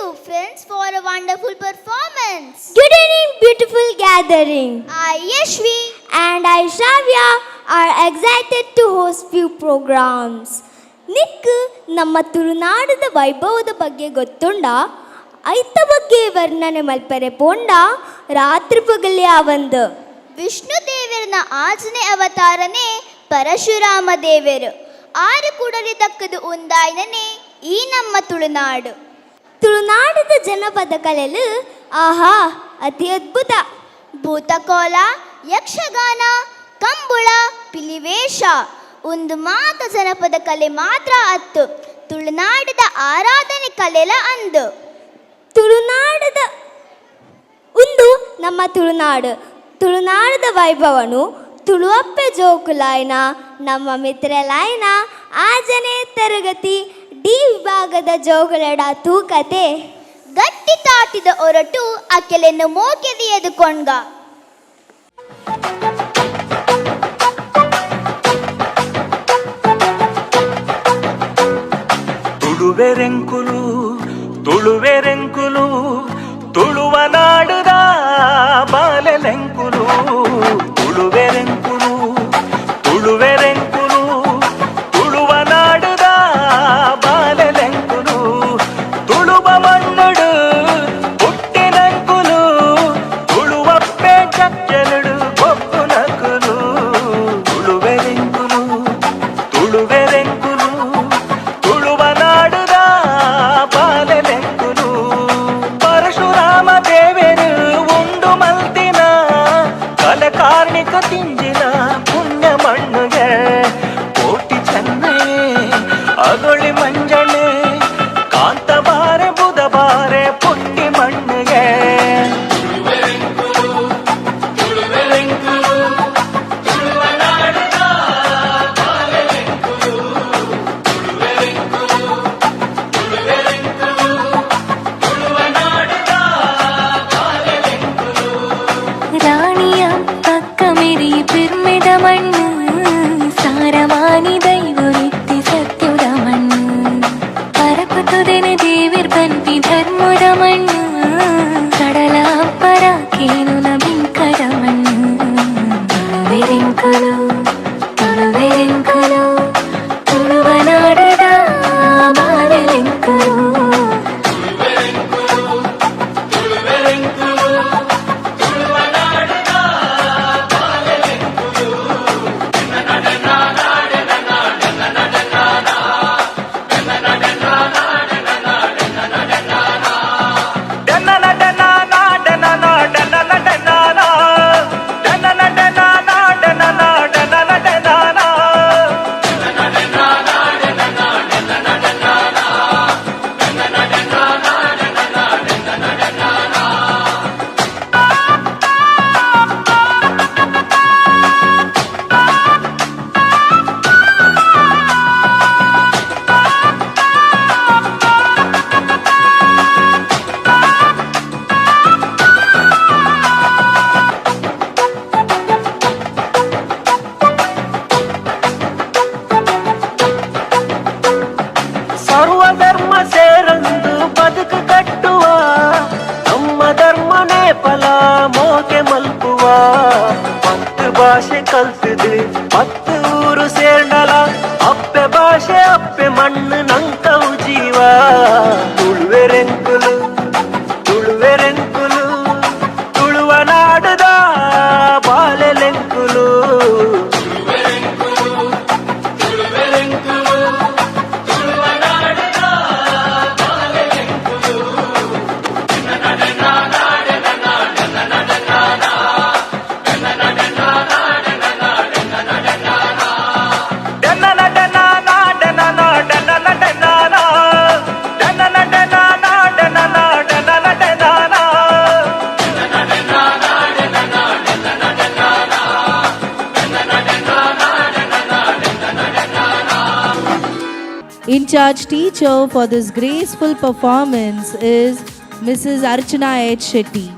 you, friends, for a wonderful performance. Good evening, beautiful gathering. I, Yashvi, And I, Shravya, are excited to host few programs. ನಿಕ್ಕು ನಮ್ಮ ತುಳುನಾಡದ ವೈಭವದ ಬಗ್ಗೆ ಗೊತ್ತುಂಡ ಐತ ಬಗ್ಗೆ ವರ್ಣನೆ ಮಲ್ಪರೆ ಪೋಂಡ ರಾತ್ರಿ ಪಗಲಿ ಆವಂದು ವಿಷ್ಣು ದೇವರನ ಆಜನೆ ಅವತಾರನೇ ಪರಶುರಾಮ ದೇವರು. ಆರು ಕೂಡಲಿ ದಕ್ಕದು ಉಂದಾಯ್ನನೆ ಈ ನಮ್ಮ ತುಳುನಾಡು. ತುಳುನಾಡದ ಜನಪದ ಕಲೆಲು ಆಹಾ ಅತಿ ಅದ್ಭುತ. ಭೂತಕೋಲ, ಯಕ್ಷಗಾನ, ಕಂಬುಳ, ಪಿಲಿವೇಷ ಒಂದು ಮಾತ ಜನಪದ ಕಲೆ ಮಾತ್ರ ಅತ್ತು. ತುಳುನಾಡದ ಆರಾಧನೆ ಕಲೆಲ ಅಂದು. ತುಳುನಾಡದ ಒಂದು ನಮ್ಮ ತುಳುನಾಡದ ವೈಭವನು ತುಳುವಪ್ಪೆ ಜೋಕುಲಾಯ್ನ ನಮ್ಮ ಮಿತ್ರಲಾಯ್ನ ಆಜನೆ ತರಗತಿ ಡಿ ವಿಭಾಗದ ಜೋಗುಲಡ ತೂಕತೆ ಗಟ್ಟಿ ತಾಟಿದ ಹೊರಟು ಅಕೆಲೆನ್ನು ಮೋಕೆದಿಯದು ಕೊಂಡ್ಗ. ತುಳುವೆರೆಂಕುಲು ತುಳುವೆರೆಂಕುಲು ತುಳುವ ನಾಡುದ ಬಾಲೆಲೆಂಕುಲು ತುಳುವೆರೆಂಕುಲು ತುಳುವೆರೆಂಕುಲು ತುಳುವ ನಾಡುದ ಬಾಲೆಲೆಂಕುಲು ತುಳುವ ಮಣ್ಣುಡು ಹುಟ್ಟಿನಂಕುಲು ತುಳುವಪ್ಪೆ ಚಚ್ಚಲುಡು ಕೊಪ್ಪು ನಕುಲು ತುಳುವೆರೆಂಕುಲು ತುಳುವೆರೆಂಕುಲು ತುಳುವ ನಾಡುದ ಬಾಲೆಲೆಂಕುಲು ಪರಶುರಾಮ ದೇವರು ಉಂಡು ಮಲ್ತಿನ ಕಲೆ ಕಾರ್ಣಿಕ ತಿಂಜಿನ ಪುಣ್ಯ ಮಣ್ಣುಗೆ ಕೋಟಿ ಚೆನ್ನೆ ಅಗೊಳಿ ಮಂಜನೆ ಕಾಂತಬಾರೆ ಬುಧಬಾರೆ ಪುಟ್ಟಿ ಮಣ್ಣುಗೆ ರಾಣಿಯ ಪಕ್ಕ ಮೆರಿ ಪಿರ್ಮೆದ ಮಣ್ಣು ಸಾರವಾನಿ ದೈವರಿತ್ತಿ ಸತ್ಯುದ ಮಣ್ಣು ಪರಪತುದೆನೆ ದೇವಿರ್ ಬಂತಿ ಧರ್ಮದ ಮಣ್ಣು ಕಡಲ ಅಪ್ಪರ ಕೇನುನ ಬಿಂಕದ ಮಣ್ಣು ತುಳುವೆರೆಂಕುಲು ತುಳುವೆರೆಂಕುಲು ತುಳುವ ನಾಡದ ಬಾಲೆಲೆಂಕುಲು ಸರ್ವಧರ್ಮ ಸೇರಂದು ಬದುಕು ಕಟ್ಟುವ ನಮ್ಮ ಧರ್ಮನೇ ಫಲ ಮೋಕೆ ಮಲ್ಪುವ ಮತ್ತು ಭಾಷೆ ಕಲ್ತಿದೆ ಮತ್ತು ಊರು ಸೇರ್ನಲ ಅಪ್ಪೆ ಭಾಷೆ ಅಪ್ಪೆ ಮಣ್ಣು ನಂತವು ಜೀವ ತುಳುವೆರೆಂಕುಲು ತುಳುವೆರೆಂಕುಲು ತುಳುವ ನಾಡುದ ಬಾಲೆಲೆಂಕುಲು In charge teacher for this graceful performance is Mrs. Archana H. Shetty.